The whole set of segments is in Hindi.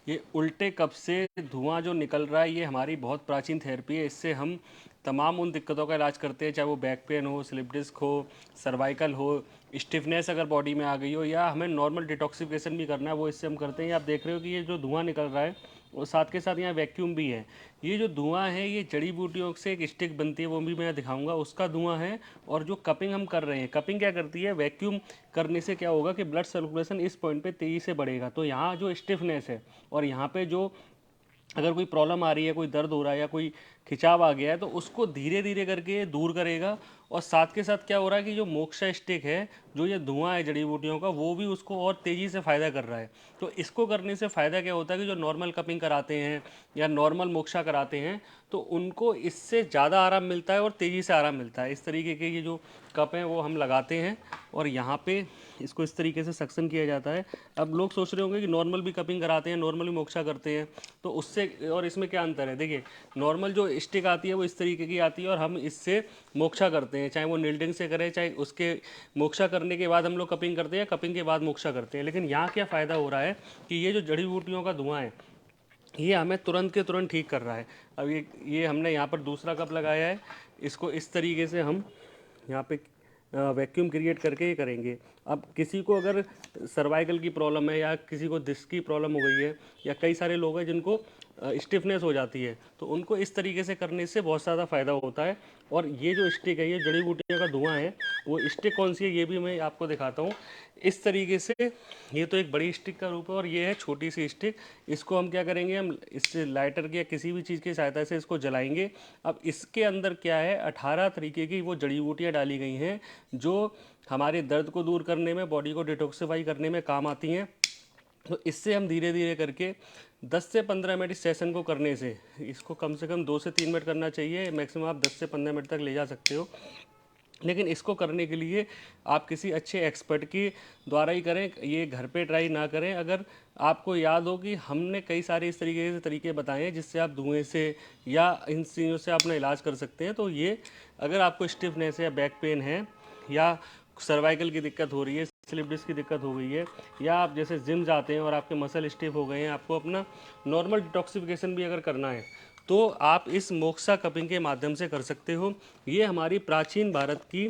ये उल्टे कप से धुआं जो निकल रहा है, ये हमारी बहुत प्राचीन थेरेपी है। इससे हम तमाम उन दिक्कतों का इलाज करते हैं, चाहे वो बैक पेन हो, स्लिप डिस्क हो, सर्वाइकल हो, स्टिफनेस अगर बॉडी में आ गई हो, या हमें नॉर्मल डिटॉक्सिफिकेशन भी करना है, वो इससे हम करते हैं। ये आप देख रहे हो कि ये जो धुआं निकल रहा है, और साथ के साथ यहाँ वैक्यूम भी है। ये जो धुआं है, ये जड़ी बूटियों से एक स्टिक बनती है, वो भी मैं दिखाऊंगा, उसका धुआं है। और जो कपिंग हम कर रहे हैं, कपिंग क्या करती है, वैक्यूम करने से क्या होगा कि ब्लड सर्कुलेशन इस पॉइंट पे तेज़ी से बढ़ेगा। तो यहाँ जो स्टिफनेस है, और यहाँ पे जो अगर कोई प्रॉब्लम आ रही है, कोई दर्द हो रहा है या कोई खिंचाव आ गया है, तो उसको धीरे धीरे करके दूर करेगा। और साथ के साथ क्या हो रहा है कि जो मोक्षा स्टिक है, जो ये धुआं है जड़ी बूटियों का, वो भी उसको और तेज़ी से फ़ायदा कर रहा है। तो इसको करने से फ़ायदा क्या होता है कि जो नॉर्मल कपिंग कराते हैं या नॉर्मल मोक्षा कराते हैं, तो उनको इससे ज़्यादा आराम मिलता है और तेज़ी से आराम मिलता है। इस तरीके के ये जो कप हैं वो हम लगाते हैं, और यहाँ पे इसको इस तरीके से सक्शन किया जाता है। अब लोग सोच रहे होंगे कि नॉर्मल भी कपिंग कराते हैं, नॉर्मल भी मोक्षा करते हैं, तो उससे और इसमें क्या अंतर है। देखिए, नॉर्मल जो स्टिक आती है वो इस तरीके की आती है, और हम इससे मोक्षा करते हैं, चाहे वो नील्डिंग से करें, चाहे उसके मोक्षा करने के बाद हम लोग कपिंग करते हैं, कपिंग के बाद मोक्षा करते हैं। लेकिन यहाँ क्या फ़ायदा हो रहा है कि ये जो जड़ी बूटियों का धुआं है, ये हमें तुरंत के तुरंत ठीक कर रहा है। अब ये हमने यहाँ पर दूसरा कप लगाया है, इसको इस तरीके से हम यहाँ पे वैक्यूम क्रिएट करके ये करेंगे। अब किसी को अगर सर्वाइकल की प्रॉब्लम है, या किसी को डिस्क की प्रॉब्लम हो गई है, या कई सारे लोग हैं जिनको स्टिफनेस हो जाती है, तो उनको इस तरीके से करने से बहुत ज़्यादा फ़ायदा होता है। और ये जो स्टिक है, ये जड़ी बूटियों का धुआं है, वो स्टिक कौन सी है ये भी मैं आपको दिखाता हूँ। इस तरीके से ये तो एक बड़ी स्टिक का रूप है, और ये है छोटी सी स्टिक। इसको हम क्या करेंगे, हम इससे लाइटर की या किसी भी चीज़ की सहायता से इसको जलाएंगे। अब इसके अंदर क्या है, 18 तरीके की वो जड़ी बूटियाँ डाली गई हैं, जो हमारे दर्द को दूर करने में, बॉडी को डिटॉक्सिफाई करने में काम आती हैं। तो इससे हम धीरे धीरे करके 10 से 15 मिनट इस सेशन को करने से, इसको कम से कम 2 से 3 मिनट करना चाहिए, मैक्सिमम आप 10 से 15 मिनट तक ले जा सकते हो। लेकिन इसको करने के लिए आप किसी अच्छे एक्सपर्ट की द्वारा ही करें, ये घर पे ट्राई ना करें। अगर आपको याद हो कि हमने कई सारे इस तरीके से तरीके बताए हैं जिससे आप धुएं से या इन चीज़ों से अपना इलाज कर सकते हैं, तो ये अगर आपको स्टिफनेस है, या बैक पेन है, या सर्वाइकल की दिक्कत हो रही है, स्लिप डिस्क की दिक्कत हो गई है, या आप जैसे जिम जाते हैं और आपके मसल स्टिफ हो गए हैं, आपको अपना नॉर्मल डिटॉक्सिफिकेशन भी अगर करना है, तो आप इस मोक्सा कपिंग के माध्यम से कर सकते हो। ये हमारी प्राचीन भारत की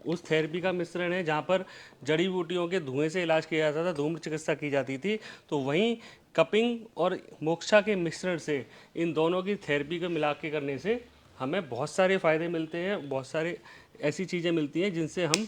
उस थेरेपी का मिश्रण है जहाँ पर जड़ी बूटियों के धुएं से इलाज किया जाता था, धूम्र चिकित्सा की जाती थी। तो वहीं कपिंग और मोक्षा के मिश्रण से, इन दोनों की थेरेपी को मिला के करने से हमें बहुत सारे फ़ायदे मिलते हैं, बहुत सारे ऐसी चीज़ें मिलती हैं जिनसे हम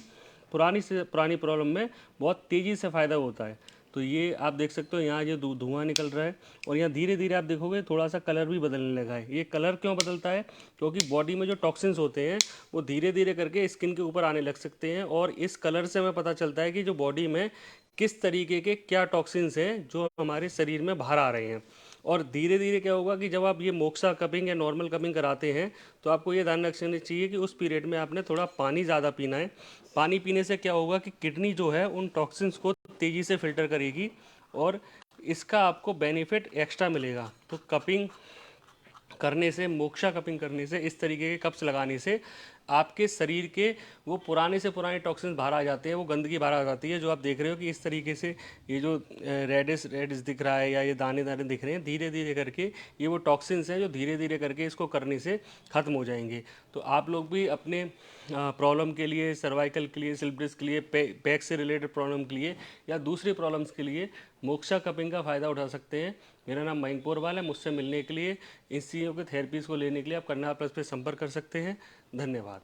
पुरानी से पुरानी प्रॉब्लम में बहुत तेज़ी से फ़ायदा होता है। तो ये आप देख सकते हो, यहाँ ये धुआं निकल रहा है, और यहाँ धीरे धीरे आप देखोगे थोड़ा सा कलर भी बदलने लगा है। ये कलर क्यों बदलता है, क्योंकि बॉडी में जो टॉक्सिन्स होते हैं वो धीरे धीरे करके स्किन के ऊपर आने लग सकते हैं, और इस कलर से हमें पता चलता है कि जो बॉडी में किस तरीके के क्या टॉक्सिन्स हैं जो हमारे शरीर में बाहर आ रहे हैं। और धीरे धीरे क्या होगा कि जब आप ये मोक्सा कपिंग या नॉर्मल कपिंग कराते हैं, तो आपको ये ध्यान रखना चाहिए कि उस पीरियड में आपने थोड़ा पानी ज़्यादा पीना है। पानी पीने से क्या होगा कि किडनी जो है उन टॉक्सिन्स को तेज़ी से फिल्टर करेगी, और इसका आपको बेनिफिट एक्स्ट्रा मिलेगा। तो कपिंग करने से, मोक्षा कपिंग करने से, इस तरीके के कप्स लगाने से आपके शरीर के वो पुराने से पुराने टॉक्सिन्स बाहर आ जाते हैं, वो गंदगी बाहर आ जाती है। जो आप देख रहे हो कि इस तरीके से ये जो रेडिस रेडिस दिख रहा है, या ये दाने दाने दिख रहे हैं, धीरे धीरे करके ये वो टॉक्सिन्स हैं जो धीरे धीरे करके इसको करने से ख़त्म हो जाएंगे। तो आप लोग भी अपने प्रॉब्लम के लिए, सर्वाइकल के लिए, स्लिप डिस्क के लिए, बैक से रिलेटेड प्रॉब्लम के लिए, या दूसरी प्रॉब्लम्स के लिए मोक्षा कपिंग का फ़ायदा उठा सकते हैं। मेरा नाम मयंक पोरवाल है। मुझसे मिलने के लिए, इस चीज़ों के थेरेपीज़ को लेने के लिए आप करनाल प्लस पे संपर्क कर सकते हैं। धन्यवाद।